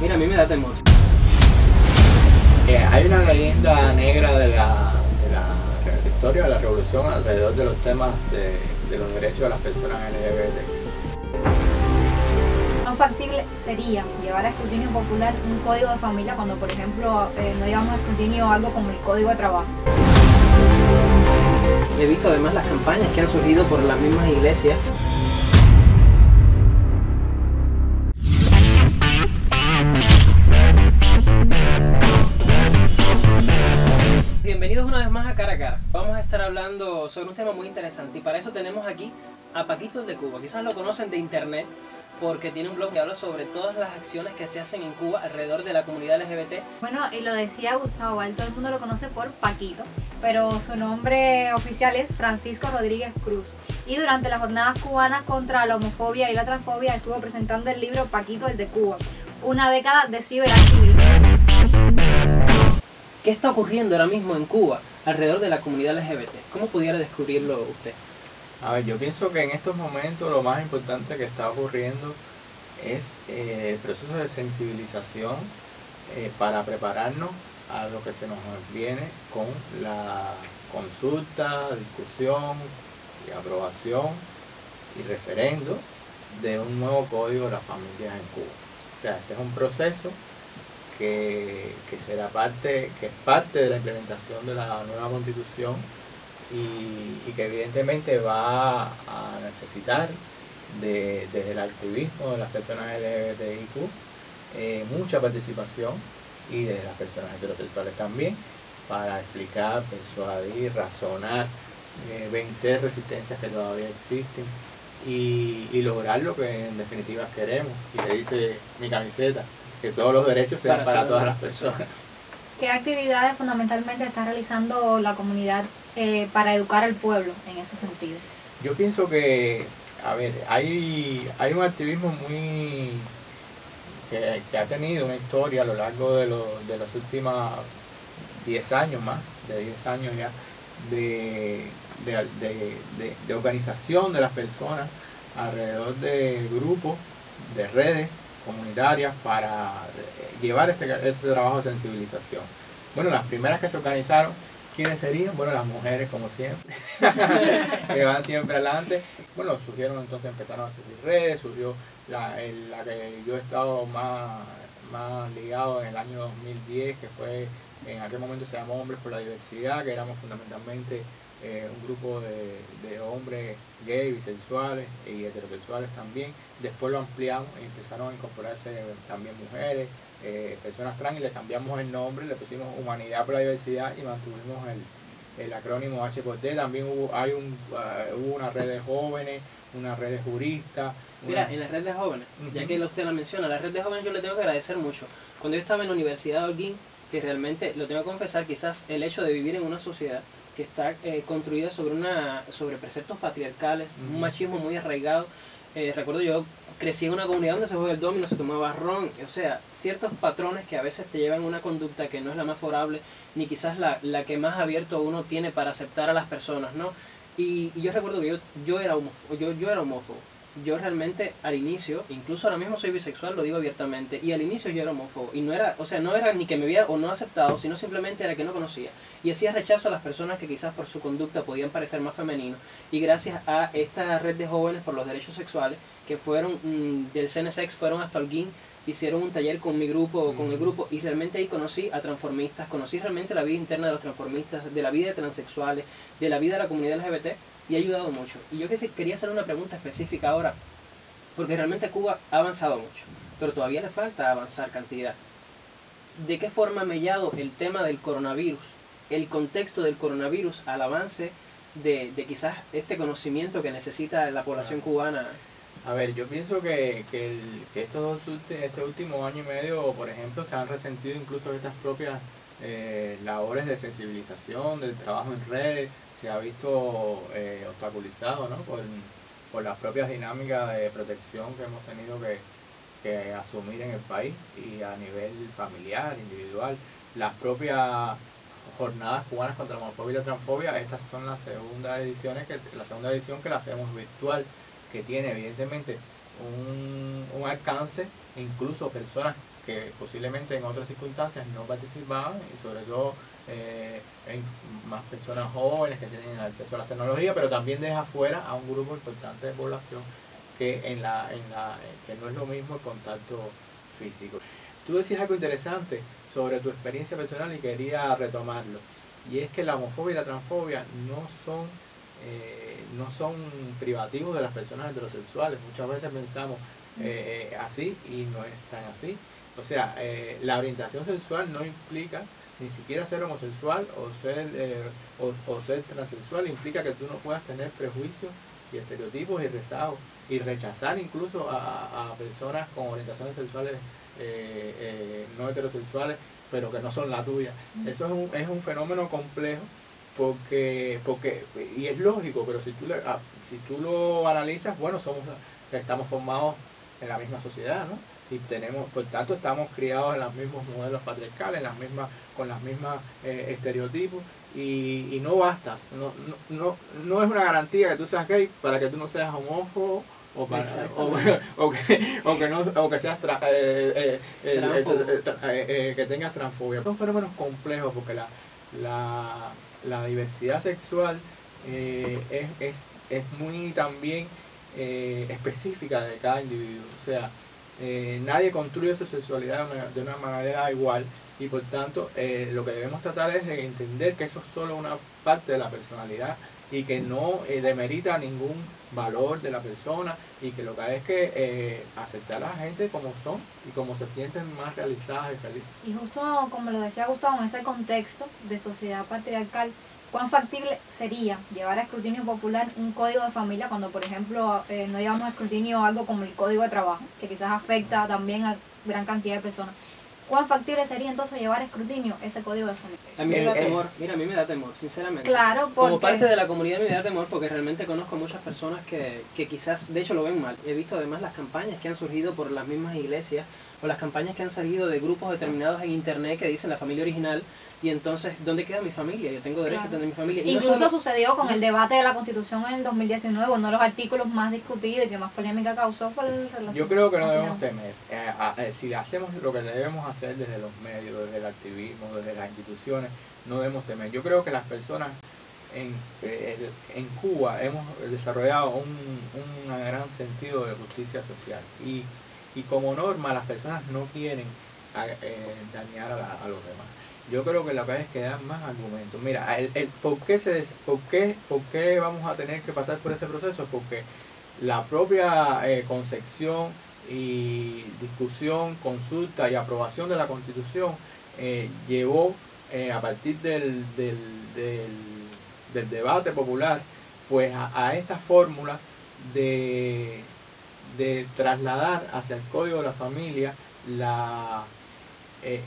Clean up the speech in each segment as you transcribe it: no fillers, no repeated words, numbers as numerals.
Mira, a mí me da temor. Hay una leyenda negra de la historia de la revolución alrededor de los temas de los derechos de las personas LGBT. No factible sería llevar a escrutinio popular un código de familia cuando, por ejemplo, no llevamos a escrutinio algo como el código de trabajo. He visto además las campañas que han surgido por las mismas iglesias. Bienvenidos una vez más a Cara a Cara. Vamos a estar hablando sobre un tema muy interesante y para eso tenemos aquí a Paquito el de Cuba. Quizás lo conocen de internet porque tiene un blog que habla sobre todas las acciones que se hacen en Cuba alrededor de la comunidad LGBT. Bueno, y lo decía Gustavo, todo el mundo lo conoce por Paquito, pero su nombre oficial es Francisco Rodríguez Cruz. Y durante las jornadas cubanas contra la homofobia y la transfobia estuvo presentando el libro Paquito el de Cuba, una década de ciberactivismo. ¿Qué está ocurriendo ahora mismo en Cuba alrededor de la comunidad LGBT? ¿Cómo pudiera descubrirlo usted? A ver, yo pienso que en estos momentos lo más importante que está ocurriendo es el proceso de sensibilización para prepararnos a lo que se nos viene con la consulta, discusión y aprobación y referendo de un nuevo código de las familias en Cuba. O sea, este es un proceso que es parte de la implementación de la nueva constitución y que evidentemente va a necesitar desde el activismo de las personas LGBTIQ mucha participación y de las personas heterosexuales también para explicar, persuadir, razonar, vencer resistencias que todavía existen y lograr lo que en definitiva queremos. Y le dice mi camiseta, que todos los derechos sean para todas las personas. ¿Qué actividades fundamentalmente está realizando la comunidad para educar al pueblo en ese sentido? Yo pienso que, a ver, hay un activismo que ha tenido una historia a lo largo de los últimos 10 años más, de 10 años ya, de organización de las personas alrededor de grupos, de redes comunitarias para llevar este trabajo de sensibilización. Bueno, las primeras que se organizaron, ¿quiénes serían? Bueno, las mujeres, como siempre, que van siempre adelante. Bueno, empezaron a surgir redes, surgió la que yo he estado más ligado en el año 2010, que fue, en aquel momento se llamó Hombres por la Diversidad, que éramos fundamentalmente un grupo de hombres gays, bisexuales y heterosexuales también. Después lo ampliamos y empezaron a incorporarse también mujeres, personas trans, y le cambiamos el nombre, le pusimos Humanidad por la Diversidad y mantuvimos el acrónimo H por D. También hubo una red de jóvenes, una red de juristas. Mira, en la red de jóvenes, ya que usted la menciona, la red de jóvenes yo le tengo que agradecer mucho. Cuando yo estaba en la Universidad de Holguín, que realmente, lo tengo que confesar, quizás el hecho de vivir en una sociedad que está construida sobre preceptos patriarcales, un machismo muy arraigado. Recuerdo yo crecí en una comunidad donde se juega el dominó, se tomaba ron, o sea, ciertos patrones que a veces te llevan a una conducta que no es la más favorable, ni quizás la que más abierto uno tiene para aceptar a las personas, ¿no? Y yo recuerdo que yo era homófobo. Yo realmente al inicio, incluso ahora mismo soy bisexual, lo digo abiertamente, y al inicio yo era homófobo, y no era ni que me había o no aceptado, sino simplemente era que no conocía, y hacía rechazo a las personas que quizás por su conducta podían parecer más femeninos, y gracias a esta red de jóvenes por los derechos sexuales, que fueron del CNSX, fueron hasta Holguín, hicieron un taller con mi grupo, con el grupo, y realmente ahí conocí a transformistas, conocí realmente la vida interna de los transformistas, de la vida de transexuales, de la vida de la comunidad LGBT, y ha ayudado mucho. Y yo quería hacer una pregunta específica ahora, porque realmente Cuba ha avanzado mucho, pero todavía le falta avanzar cantidad. ¿De qué forma ha mellado el tema del coronavirus, el contexto del coronavirus al avance de quizás este conocimiento que necesita la población cubana? A ver, yo pienso que este último año y medio, por ejemplo, se han resentido incluso estas propias labores de sensibilización, del trabajo en redes, se ha visto obstaculizado, ¿no? por las propias dinámicas de protección que hemos tenido que asumir en el país y a nivel familiar, individual. Las propias jornadas cubanas contra la homofobia y la transfobia, estas son la segunda edición que la hacemos virtual, que tiene evidentemente un alcance, incluso personas que posiblemente en otras circunstancias no participaban, y sobre todo en más personas jóvenes que tienen acceso a la tecnología, pero también deja fuera a un grupo importante de población que que no es lo mismo el contacto físico. Tú decías algo interesante sobre tu experiencia personal y quería retomarlo, y es que la homofobia y la transfobia no son privativos de las personas heterosexuales. Muchas veces pensamos así y no es tan así. O sea, la orientación sexual no implica ni siquiera ser homosexual o ser transexual, implica que tú no puedas tener prejuicios y estereotipos y rezagos y rechazar incluso a personas con orientaciones sexuales no heterosexuales, pero que no son la tuya. Eso es un fenómeno complejo porque y es lógico, pero si tú lo analizas, bueno, estamos formados en la misma sociedad, ¿no? Y por tanto estamos criados en los mismos modelos patriarcales, con las mismas estereotipos, y no basta, no es una garantía que tú seas gay para que tú no seas homófobo o que seas que tengas transfobia. Son fenómenos complejos porque la diversidad sexual es muy también específica de cada individuo. O sea, nadie construye su sexualidad de una manera igual, y por tanto lo que debemos tratar es de entender que eso es solo una parte de la personalidad y que no demerita ningún valor de la persona, y que lo que hay es que aceptar a la gente como son y como se sienten más realizadas y felices. Y justo como lo decía Gustavo, en ese contexto de sociedad patriarcal, ¿cuán factible sería llevar a escrutinio popular un código de familia cuando, por ejemplo, no llevamos a escrutinio algo como el código de trabajo, que quizás afecta también a gran cantidad de personas? ¿Cuán factible sería entonces llevar a escrutinio ese código de familia? A mí me da temor, mira, a mí me da temor, sinceramente. Claro, porque... Como parte de la comunidad me da temor porque realmente conozco muchas personas que quizás, de hecho, lo ven mal. He visto además las campañas que han surgido por las mismas iglesias, o las campañas que han salido de grupos determinados en internet que dicen la familia original, y entonces, ¿dónde queda mi familia? Yo tengo derecho a tener mi familia. Y incluso no sucedió con el debate de la Constitución en el 2019, uno de los artículos más discutidos y que más polémica causó fue el relación. Yo creo que no debemos temer. Si hacemos lo que debemos hacer desde los medios, desde el activismo, desde las instituciones, no debemos temer. Yo creo que las personas en Cuba hemos desarrollado un gran sentido de justicia social, y como norma las personas no quieren dañar a los demás. Yo creo que lo que hay es que dar más argumentos. Mira, ¿por qué vamos a tener que pasar por ese proceso? Porque la propia concepción y discusión, consulta y aprobación de la Constitución llevó a partir del debate popular, pues a esta fórmula de trasladar hacia el Código de la Familia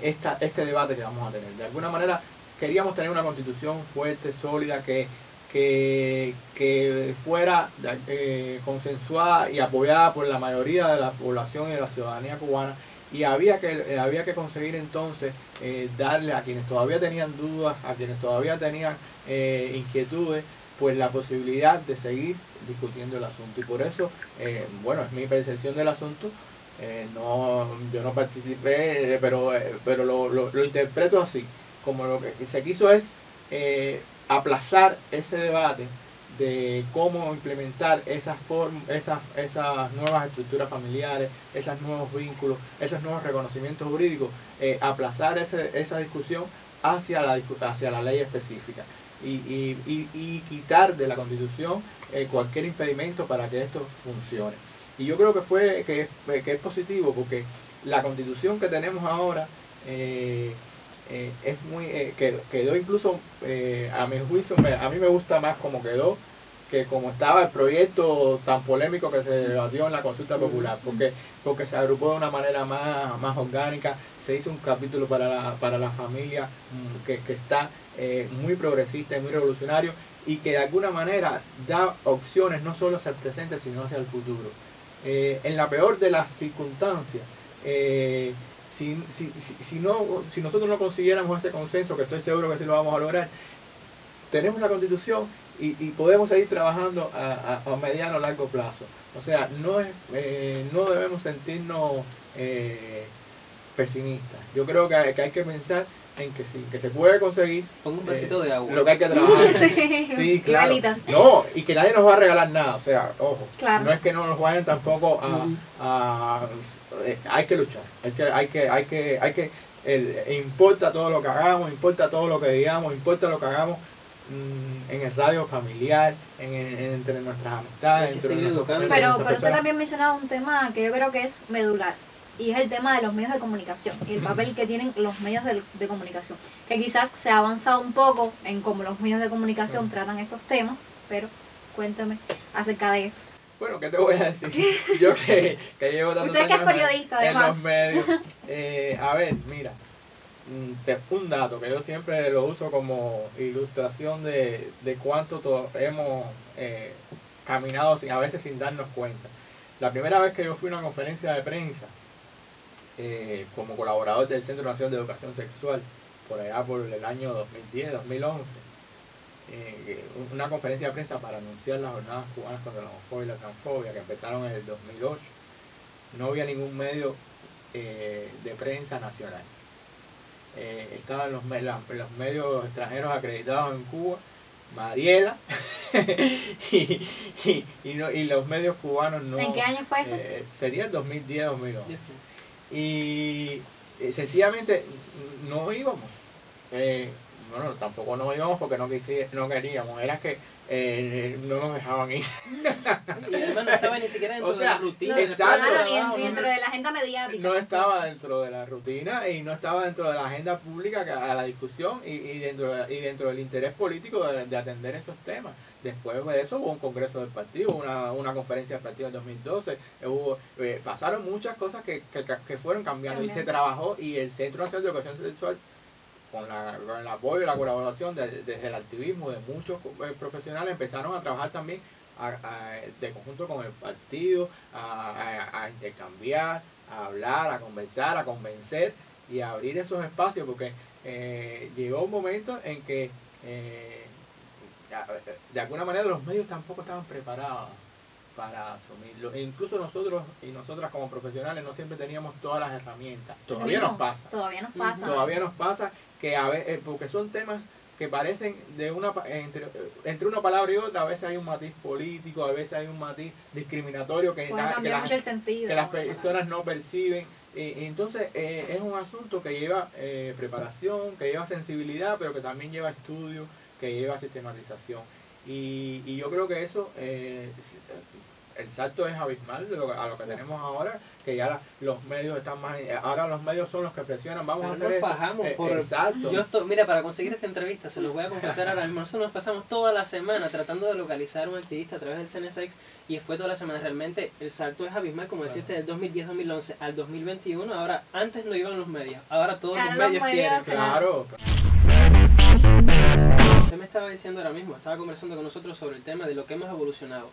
este debate que vamos a tener. De alguna manera queríamos tener una constitución fuerte, sólida, que fuera consensuada y apoyada por la mayoría de la población y de la ciudadanía cubana, y había que conseguir entonces darle a quienes todavía tenían dudas, a quienes todavía tenían inquietudes, pues la posibilidad de seguir discutiendo el asunto. Y por eso, bueno, es mi percepción del asunto. Yo no participé, pero lo interpreto así, como lo que se quiso es aplazar ese debate de cómo implementar esas nuevas estructuras familiares, esos nuevos vínculos, esos nuevos reconocimientos jurídicos, aplazar esa discusión hacia la ley específica, y quitar de la Constitución cualquier impedimento para que esto funcione. Y yo creo que es positivo, porque la Constitución que tenemos ahora es muy quedó incluso, a mi juicio, a mí me gusta más como quedó que como estaba el proyecto tan polémico que se debatió en la consulta popular, porque se agrupó de una manera más orgánica, se hizo un capítulo para la familia que está muy progresista y muy revolucionario, y que de alguna manera da opciones no solo hacia el presente sino hacia el futuro. En la peor de las circunstancias, si nosotros no consiguiéramos ese consenso, que estoy seguro que sí lo vamos a lograr, tenemos la Constitución y podemos seguir trabajando a mediano o largo plazo. O sea, no debemos sentirnos pesimistas. Yo creo que hay que pensar en que sí, que se puede conseguir. Pongo un vasito de agua. Lo que hay que trabajar. Sí, claro. No, y que nadie nos va a regalar nada. O sea, ojo, claro. No es que no nos vayan tampoco hay que luchar. Importa todo lo que hagamos, importa todo lo que digamos, importa lo que hagamos en el radio familiar, entre nuestras amistades, pero usted también mencionaba un tema que yo creo que es medular, y es el tema de los medios de comunicación y el papel que tienen los medios de comunicación, que quizás se ha avanzado un poco en cómo los medios de comunicación tratan estos temas, pero cuéntame acerca de esto. Bueno, ¿qué te voy a decir? Yo que llevo tantos años que es periodista, además. En los medios. A ver, mira, un dato que yo siempre lo uso como ilustración de cuánto hemos caminado a veces sin darnos cuenta. La primera vez que yo fui a una conferencia de prensa como colaborador del Centro Nacional de Educación Sexual, por allá por el año 2010, 2011, una conferencia de prensa para anunciar las jornadas cubanas contra la homofobia y la transfobia que empezaron en el 2008. No había ningún medio de prensa nacional. Estaban los medios extranjeros acreditados en Cuba, Mariela, y los medios cubanos no. ¿En qué año fue ese? Sería el 2010-2011. Y sencillamente no íbamos. Bueno, tampoco no íbamos porque no queríamos, era que no nos dejaban ir. Y además no estaba ni siquiera dentro de la rutina. Exacto. Ni dentro de la agenda mediática. No estaba dentro de la rutina y no estaba dentro de la agenda pública a la discusión y dentro del interés político de atender esos temas. Después de eso hubo un congreso del partido, una conferencia del partido en 2012, pasaron muchas cosas que fueron cambiando y se trabajó, y el Centro Nacional de Educación Sexual, con el apoyo y la colaboración desde el activismo de muchos profesionales, empezaron a trabajar también de conjunto con el partido, a intercambiar, a hablar, a conversar, a convencer y a abrir esos espacios, porque llegó un momento en que de alguna manera los medios tampoco estaban preparados para asumirlo. E incluso nosotros y nosotras como profesionales no siempre teníamos todas las herramientas. Todavía nos pasa que a veces, porque son temas que parecen entre una palabra y otra, a veces hay un matiz político, a veces hay un matiz discriminatorio que las personas no perciben. Entonces es un asunto que lleva preparación, que lleva sensibilidad, pero que también lleva estudio, que lleva sistematización. Y yo creo que eso, el salto es abismal a lo que tenemos ahora, que ya los medios están más, ahora los medios son los que presionan, vamos a hacer esto. Exacto. Mira, para conseguir esta entrevista, se los voy a confesar ahora mismo, nosotros nos pasamos toda la semana tratando de localizar a un activista a través del CNSX, y fue toda la semana. Realmente el salto es abismal, como deciste, del 2010-2011 al 2021. Ahora, antes no iban los medios, ahora todos los medios quieren. Claro. Usted me estaba diciendo ahora mismo, estaba conversando con nosotros sobre el tema de lo que hemos evolucionado.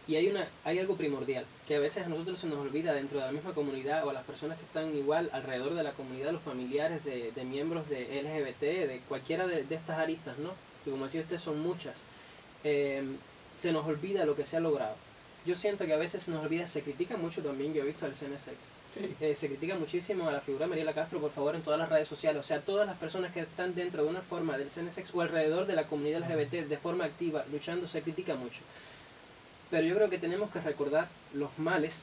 Y hay algo primordial, que a veces a nosotros se nos olvida dentro de la misma comunidad, o a las personas que están igual alrededor de la comunidad, los familiares de miembros de LGBT, de cualquiera de estas aristas, ¿no? Que como decía usted, son muchas. Se nos olvida lo que se ha logrado. Yo siento que a veces se nos olvida, se critica mucho también, yo he visto al CNSX. Sí. Se critica muchísimo a la figura de Mariela Castro, por favor, en todas las redes sociales. O sea, todas las personas que están dentro de una forma del CNSX o alrededor de la comunidad LGBT de forma activa, luchando, se critica mucho. Pero yo creo que tenemos que recordar los males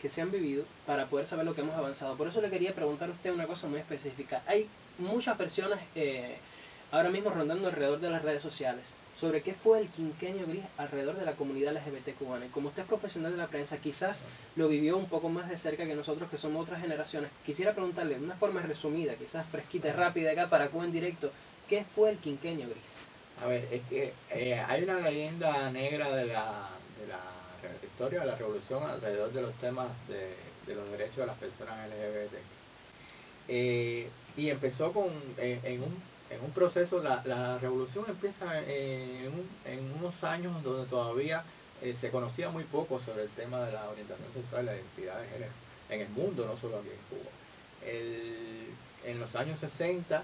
que se han vivido para poder saber lo que hemos avanzado. Por eso le quería preguntar a usted una cosa muy específica. Hay muchas personas ahora mismo rondando alrededor de las redes sociales sobre qué fue el quinquenio gris alrededor de la comunidad LGBT cubana. Y como usted es profesional de la prensa, quizás lo vivió un poco más de cerca que nosotros, que somos otras generaciones. Quisiera preguntarle de una forma resumida, quizás fresquita, rápida acá para Cuba en directo, ¿qué fue el quinquenio gris? A ver, es que hay una leyenda negra de la historia de la revolución alrededor de los temas de los derechos de las personas LGBT. Y empezó en un proceso, la revolución empieza en unos años donde todavía se conocía muy poco sobre el tema de la orientación sexual y la identidad de género en el mundo, no solo aquí en Cuba. En los años 60,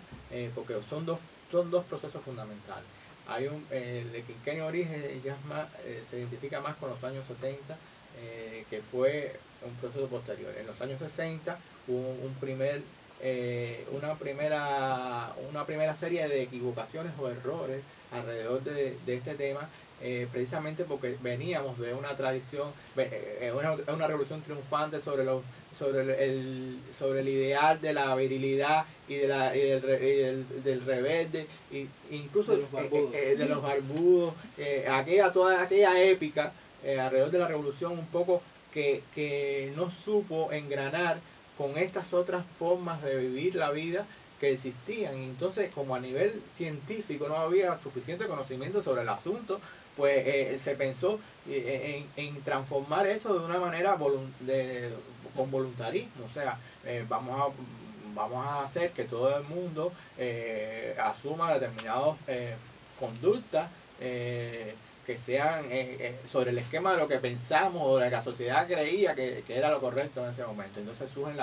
porque son dos procesos fundamentales. el de Quinquenio Origen ya es más, se identifica más con los años 70, que fue un proceso posterior. En los años 60 hubo una primera serie de equivocaciones o errores alrededor de este tema, precisamente porque veníamos de una tradición, una revolución triunfante sobre el ideal de la virilidad y del rebelde, incluso de los barbudos, toda aquella épica alrededor de la revolución, un poco que no supo engranar con estas otras formas de vivir la vida que existían. Entonces, como a nivel científico no había suficiente conocimiento sobre el asunto, pues se pensó en transformar eso de una manera con voluntarismo. O sea, vamos a hacer que todo el mundo asuma determinadas conductas que sean sobre el esquema de lo que pensamos o de la sociedad creía que era lo correcto en ese momento. Entonces surgen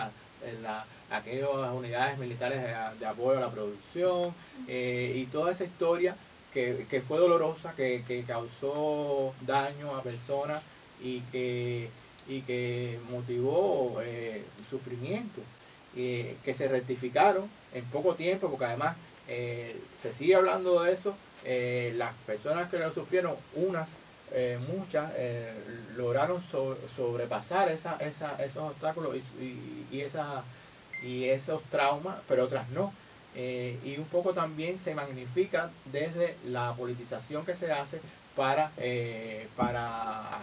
aquellas unidades militares de apoyo a la producción, y toda esa historia que fue dolorosa, que causó daño a personas y que motivó sufrimiento, que se rectificaron en poco tiempo, porque además se sigue hablando de eso. Las personas que lo sufrieron, muchas, lograron sobrepasar esos obstáculos y esos traumas, pero otras no. Y un poco también se magnifica desde la politización que se hace para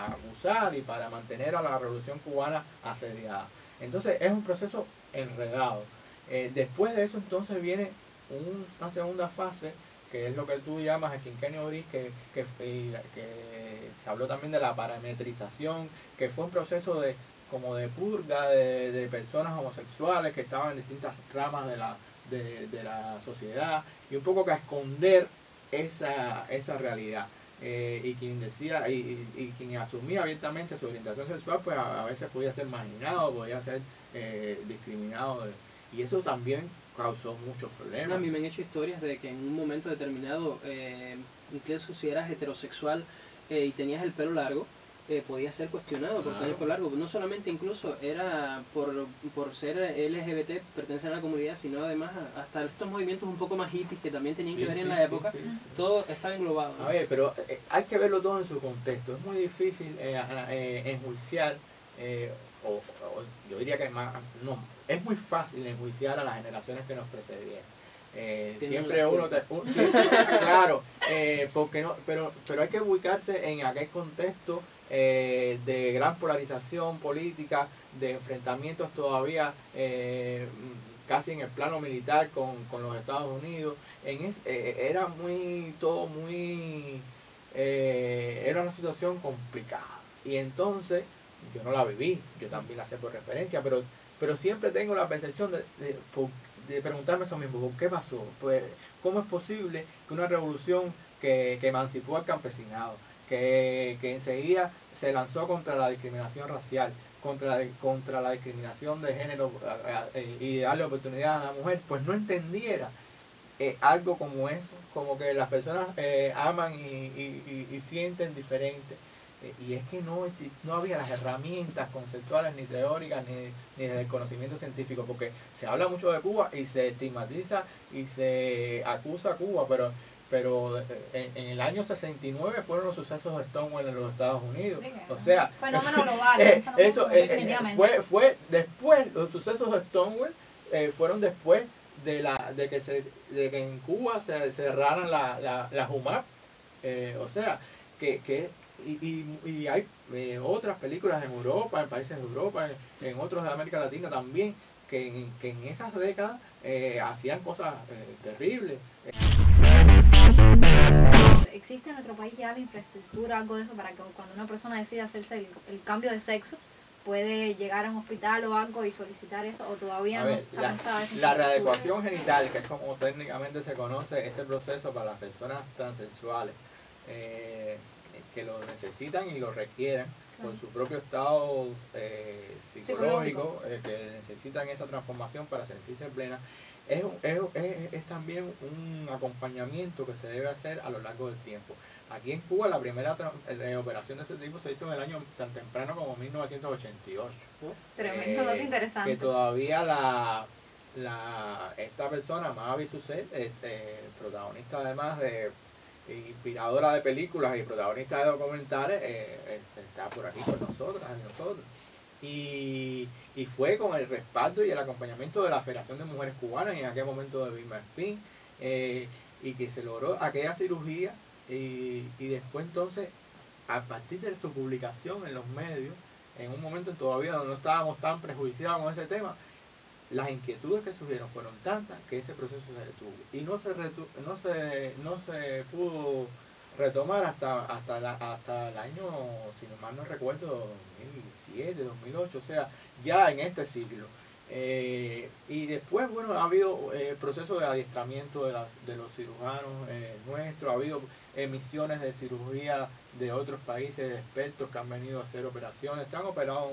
abusar y para mantener a la revolución cubana asediada. Entonces es un proceso enredado. Después de eso entonces viene una segunda fase, que es lo que tú llamas el quinquenio Oriz, que se habló también de la parametrización, que fue un proceso como de purga de personas homosexuales que estaban en distintas ramas de la sociedad, y un poco que a esconder esa realidad. Y quien decía y quien asumía abiertamente su orientación sexual, pues a veces podía ser marginado, podía ser discriminado, y eso también causó muchos problemas. A mí me han hecho historias de que en un momento determinado, incluso si eras heterosexual y tenías el pelo largo, podía ser cuestionado por tener el pelo largo. No solamente incluso era por ser LGBT, pertenecer a la comunidad, sino además hasta estos movimientos un poco más hippies que también tenían que ver en la época, todo estaba englobado, ¿no? A ver, pero hay que verlo todo en su contexto. Es muy difícil enjuiciar, yo diría que es muy fácil enjuiciar a las generaciones que nos precedieron. Siempre claro, porque no, pero hay que ubicarse en aquel contexto de gran polarización política, de enfrentamientos todavía casi en el plano militar con los Estados Unidos. Era era una situación complicada, y entonces yo no la viví, yo también la sé por referencia, pero siempre tengo la percepción de preguntarme eso mismo: ¿por qué pasó? Pues, ¿cómo es posible que una revolución que emancipó al campesinado, que enseguida se lanzó contra la discriminación racial, contra la discriminación de género, y darle oportunidad a la mujer, pues no entendiera algo como eso, como que las personas aman y sienten diferente? Y es que no había las herramientas conceptuales ni teóricas ni del conocimiento científico, porque se habla mucho de Cuba y se estigmatiza y se acusa a Cuba, pero en el año 69 fueron los sucesos de Stonewall en los Estados Unidos. Sí, o sea, fenómeno global. Fue después, los sucesos de Stonewall fueron después de que en Cuba se cerraran la JUMAP. O sea, y hay otras películas en Europa, en países de Europa, en otros de América Latina también, que en esas décadas hacían cosas terribles. ¿Existe en nuestro país ya la infraestructura, algo de eso, para que cuando una persona decide hacerse el cambio de sexo, puede llegar a un hospital o algo y solicitar eso, o todavía no está pensada esa la readecuación genital, que es como técnicamente se conoce este proceso para las personas transexuales que lo necesitan y lo requieren, por su propio estado psicológico, que necesitan esa transformación para sentirse plena. Es también un acompañamiento que se debe hacer a lo largo del tiempo. Aquí en Cuba la primera operación de ese tipo se hizo en el año tan temprano como 1988. Tremendo dato interesante. Que todavía esta persona, Mavi Suset, protagonista además de inspiradora de películas y protagonista de documentales, está por aquí con nosotros. Y fue con el respaldo y el acompañamiento de la Federación de Mujeres Cubanas y en aquel momento de Vilma Espín, y que se logró aquella cirugía, y después entonces, a partir de su publicación en los medios, en un momento todavía donde no estábamos tan prejuiciados con ese tema, las inquietudes que surgieron fueron tantas que ese proceso se detuvo y no se pudo retomar hasta el año, si no mal no recuerdo, 2007, 2008, o sea, ya en este siglo. Y después, bueno, ha habido procesos de adiestramiento de los cirujanos nuestros, ha habido emisiones de cirugía de otros países, de expertos que han venido a hacer operaciones, se han operado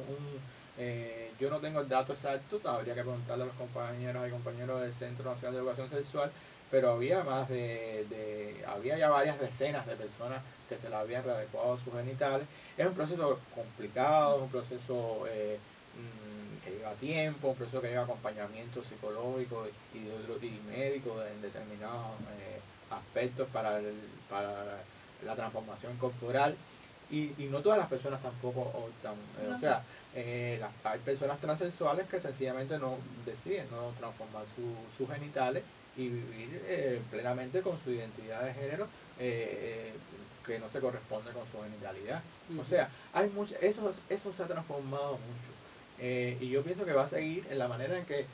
yo no tengo el dato exacto, habría que preguntarle a los compañeros y compañeros del Centro Nacional de Educación Sexual, pero había había ya varias decenas de personas que se le habían readecuado sus genitales. Es un proceso complicado, un proceso que lleva tiempo, un proceso que lleva acompañamiento psicológico y médico en determinados aspectos para la transformación corporal. Y no todas las personas tampoco optan, o sea, hay personas transexuales que sencillamente no deciden no transformar sus genitales y vivir plenamente con su identidad de género que no se corresponde con su genitalidad. O sea, eso se ha transformado mucho, y yo pienso que va a seguir en la manera en que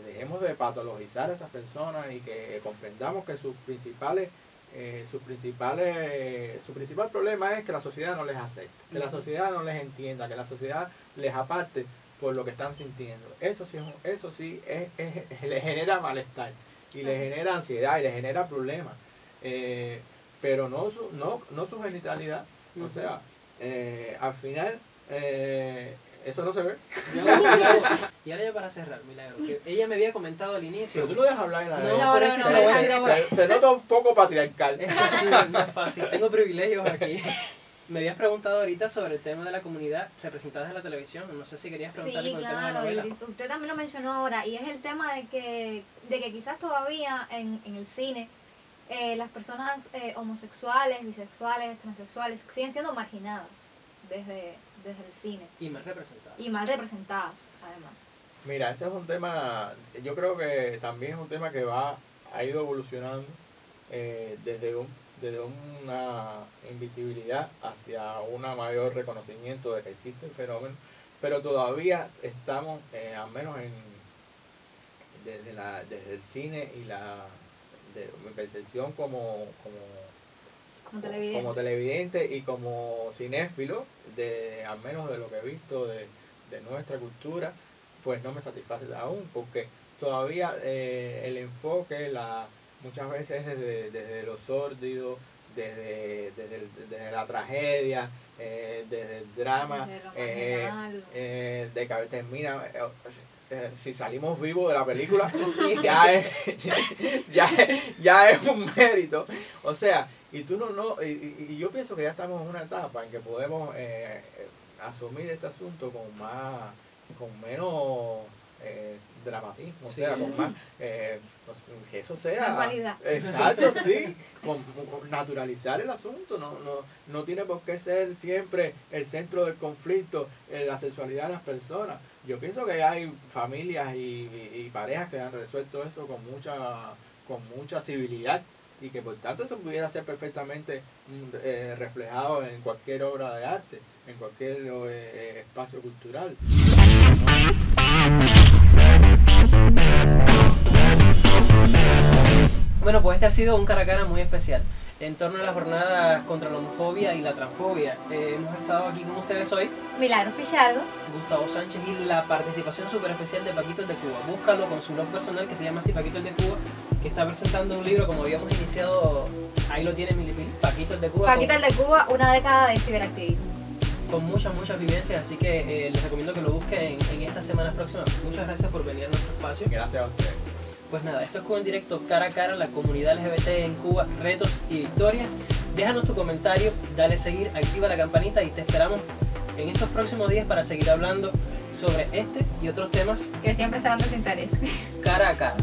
dejemos de patologizar a esas personas y que comprendamos que su principal problema es que la sociedad no les acepte, que la sociedad no les entienda, que la sociedad les aparte por lo que están sintiendo. Eso sí le genera malestar y le genera ansiedad y le genera problemas, pero no su genitalidad. O sea, al final eso no se ve. Y ahora ya para cerrar, Milagro, que ella me había comentado al inicio. Pero tú no dejas hablar en la No, pero es que se lo voy a decir ahora. Te noto un poco patriarcal. Es fácil, no es fácil. Tengo privilegios aquí. Me habías preguntado ahorita sobre el tema de la comunidad representada en la televisión. No sé si querías preguntarle con el tema de la novela. Sí, usted también lo mencionó ahora, y es el tema de que quizás todavía en el cine las personas homosexuales, bisexuales, transexuales siguen siendo marginadas desde el cine. Y mal representadas. Y mal representadas, además. Mira, ese es un tema, yo creo que también es un tema que ha ido evolucionando desde una invisibilidad hacia un mayor reconocimiento de que existe el fenómeno, pero todavía estamos, al menos desde el cine y mi percepción como televidente y como cinéfilo, al menos de lo que he visto de nuestra cultura, pues no me satisface aún, porque todavía el enfoque muchas veces desde lo sórdido, desde la tragedia, desde el drama, de que termina, si salimos vivos de la película, sí, ya es un mérito. O sea, y yo pienso que ya estamos en una etapa en que podemos asumir este asunto con menos dramatismo, sí. O sea, con más que eso sea normalidad. Exacto, sí, naturalizar el asunto, no tiene por qué ser siempre el centro del conflicto la sexualidad de las personas. Yo pienso que hay familias y parejas que han resuelto eso con mucha civilidad, y que por tanto esto pudiera ser perfectamente reflejado en cualquier obra de arte, en cualquier espacio cultural. Bueno, pues este ha sido un cara a cara muy especial en torno a las jornadas contra la homofobia y la transfobia. Hemos estado aquí con ustedes hoy. Milagros Pichardo, Gustavo Sánchez, y la participación súper especial de Paquito el de Cuba. Búscalo con su blog personal que se llama así, Paquito el de Cuba, que está presentando un libro, como habíamos iniciado, ahí lo tiene Milipil, Paquito el de Cuba. Paquito el de Cuba, una década de ciberactivismo. con muchas vivencias, así que les recomiendo que lo busquen en estas semanas próximas. Muchas gracias por venir a nuestro espacio. Gracias a ustedes. Pues nada, esto es Cuba en Directo, cara a cara, la comunidad LGBT en Cuba, retos y victorias. Déjanos tu comentario, dale seguir, activa la campanita y te esperamos en estos próximos días para seguir hablando sobre este y otros temas Que siempre serán de su interés. cara a cara.